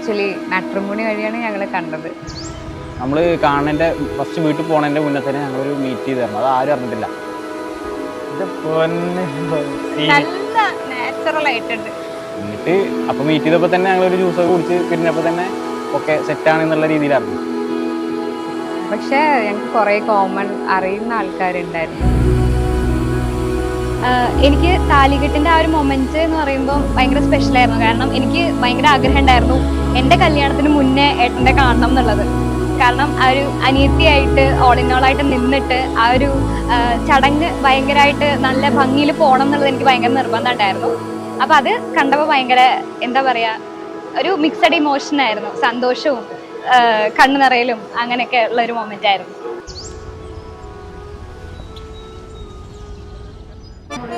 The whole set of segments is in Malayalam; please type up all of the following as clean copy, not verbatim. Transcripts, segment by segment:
ആക്ച്വലി മാട്രിമോണി വഴിയാണ് ഞങ്ങൾ കണ്ടത്. നമ്മൾ കാണേണ്ട ഫസ്റ്റ് വീട്ടിൽ പോണതിൻ്റെ മുന്നേ തന്നെ ഞങ്ങളൊരു മീറ്റ് ചെയ്തായിരുന്നു. അത് ആരും അറിഞ്ഞിട്ടില്ല. നല്ല നാച്ചുറൽ ആയിട്ടുണ്ട്. എന്നിട്ട് അപ്പോൾ മീറ്റ് ചെയ്തപ്പോൾ തന്നെ ഞങ്ങളൊരു ജ്യൂസൊക്കെ കുടിച്ച് പിരിഞ്ഞപ്പോൾ തന്നെ ഒക്കെ സെറ്റാണെന്നുള്ള രീതിയിലായിരുന്നു. പക്ഷേ ഞങ്ങൾക്ക് കുറേ കോമൺ അറിയുന്ന ആൾക്കാരുണ്ടായിരുന്നു. എനിക്ക് താലികെട്ടിൻ്റെ ആ ഒരു മൊമെൻറ്റ് എന്ന് പറയുമ്പോൾ ഭയങ്കര സ്പെഷ്യലായിരുന്നു. കാരണം എനിക്ക് ഭയങ്കര ആഗ്രഹം ഉണ്ടായിരുന്നു എൻ്റെ കല്യാണത്തിന് മുന്നേ ഏട്ടൻ്റെ കാണണം എന്നുള്ളത്. കാരണം ആ ഒരു അനിയത്തിയായിട്ട് ഓൾ ഇൻ ഓൾ ആയിട്ട് നിന്നിട്ട് ആ ഒരു ചടങ്ങ് ഭയങ്കരമായിട്ട് നല്ല ഭംഗിയിൽ പോകണം എന്നുള്ളത് എനിക്ക് ഭയങ്കര നിർബന്ധം ഉണ്ടായിരുന്നു. അപ്പോൾ അത് കണ്ടപ്പോൾ ഭയങ്കര എന്താ പറയുക, ഒരു മിക്സഡ് ഇമോഷനായിരുന്നു. സന്തോഷവും കണ്ണു നിറയലും അങ്ങനെയൊക്കെ ഉള്ളൊരു മൊമെൻ്റ് ആയിരുന്നു.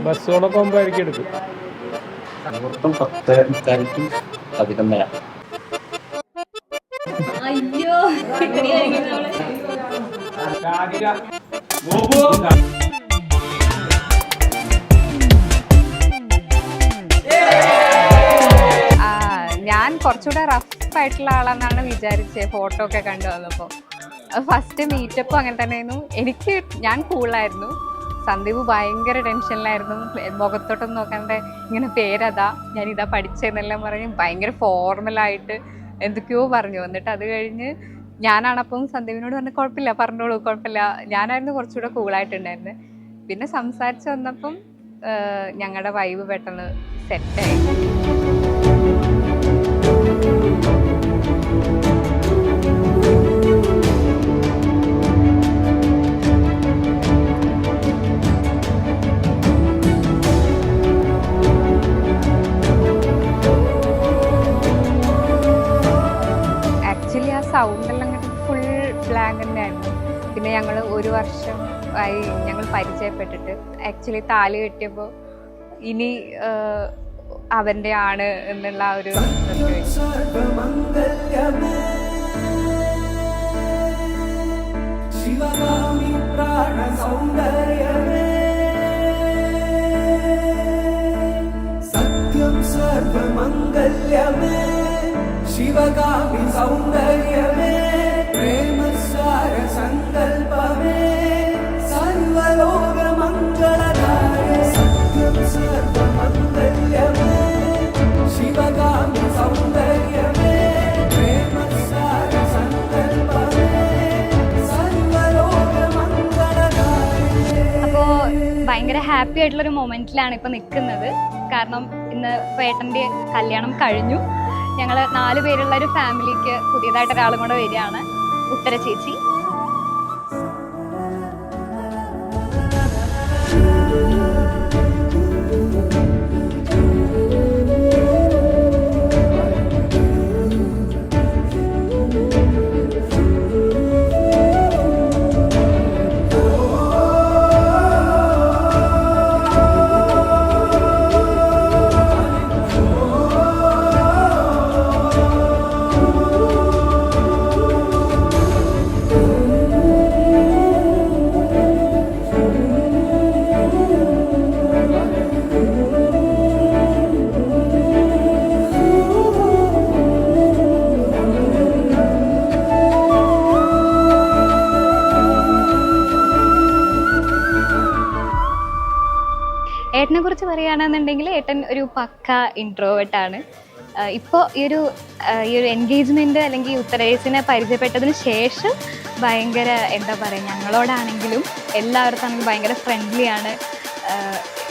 ബസ്സുകളൊക്കെ മുമ്പായിരിക്കും എടുക്കും. മൊത്തം 10:30 അധികം വരാം. അയ്യോ ഞാൻ കുറച്ചുകൂടെ റഫ് ആയിട്ടുള്ള ആളെന്നാണ് വിചാരിച്ചത് ഫോട്ടോ ഒക്കെ കണ്ടു വന്നപ്പോൾ. ഫസ്റ്റ് മീറ്റപ്പ് അങ്ങനെ തന്നെയായിരുന്നു. ഞാൻ കൂളായിരുന്നു. സന്ദീപ് ഭയങ്കര ടെൻഷനിലായിരുന്നു. മുഖത്തോട്ടൊന്നും നോക്കാണ്ട് ഇങ്ങനെ പേരതാ ഞാനിതാ പഠിച്ചതെന്നെല്ലാം പറഞ്ഞ് ഭയങ്കര ഫോർമലായിട്ട് എന്തൊക്കെയോ പറഞ്ഞു. എന്നിട്ട് അത് കഴിഞ്ഞ് ഞാനാണപ്പം സന്ദീപിനോട് പറഞ്ഞു കുഴപ്പമില്ല പറഞ്ഞോളൂ കുഴപ്പമില്ല. ഞാനായിരുന്നു കുറച്ചുകൂടെ കൂളായിട്ടുണ്ടായിരുന്നത്. പിന്നെ സംസാരിച്ച് വന്നപ്പം ഞങ്ങളുടെ വൈബ് പെട്ടെന്ന് സെറ്റായി. സൗണ്ടെല്ലാം ഫുൾ ബ്ലാങ്ക് തന്നെയായിരുന്നു. പിന്നെ ഞങ്ങൾ 1 വർഷം ആയി ഞങ്ങൾ പരിചയപ്പെട്ടിട്ട്. ആക്ച്വലി താലി കെട്ടിയപ്പോൾ ഇനി അവൻ്റെ ആണ് എന്നുള്ള ആ ഒരു शिवगामि सौन्दर्यमे प्रेमसार संकल्पमे सर्वलोकमङ्गलदाये सत्यं सर्वमङ्गल्यमे शिवगामि सौन्दर्यमे प्रेमसार संकल्पमे सर्वलोकमङ्गलदाये. അപ്പോൾ ഭയങ്കര ഹാപ്പി ആയിട്ടുള്ളൊരു മൊമെൻറ്റിലാണ് ഇപ്പോൾ നിൽക്കുന്നത്. കാരണം ഇന്ന് ഏട്ടൻ്റെ കല്യാണം കഴിഞ്ഞു. ഞങ്ങൾ 4 പേരുള്ള ഒരു ഫാമിലിക്ക് പുതിയതായിട്ട് ഒരാളും കൂടെ വരികയാണ്, ഉത്തര ചേച്ചി. ഏട്ടനെ കുറിച്ച് പറയുകയാണെന്നുണ്ടെങ്കിൽ ഏട്ടൻ ഒരു പക്ക ഇൻട്രോവേർട്ടാണ്. ഇപ്പോൾ ഈ ഒരു എൻഗേജ്മെൻറ്റ് അല്ലെങ്കിൽ ഉത്തരേസിനെ പരിചയപ്പെട്ടതിന് ശേഷം ഭയങ്കര എന്താ പറയുക, ഞങ്ങളോടാണെങ്കിലും എല്ലാവർക്കാണെങ്കിലും ഭയങ്കര ഫ്രണ്ട്ലിയാണ്.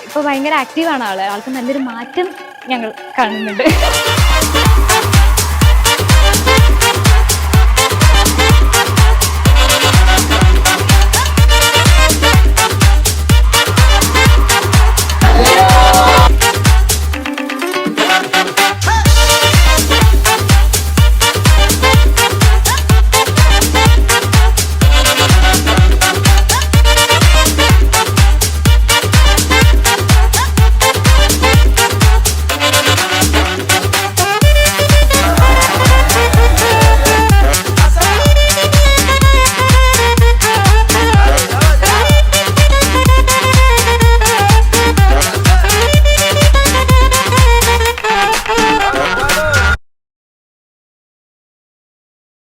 ഇപ്പോൾ ഭയങ്കര ആക്റ്റീവാണ് ആൾക്ക് നല്ലൊരു മാറ്റം ഞങ്ങൾ കാണുന്നുണ്ട്.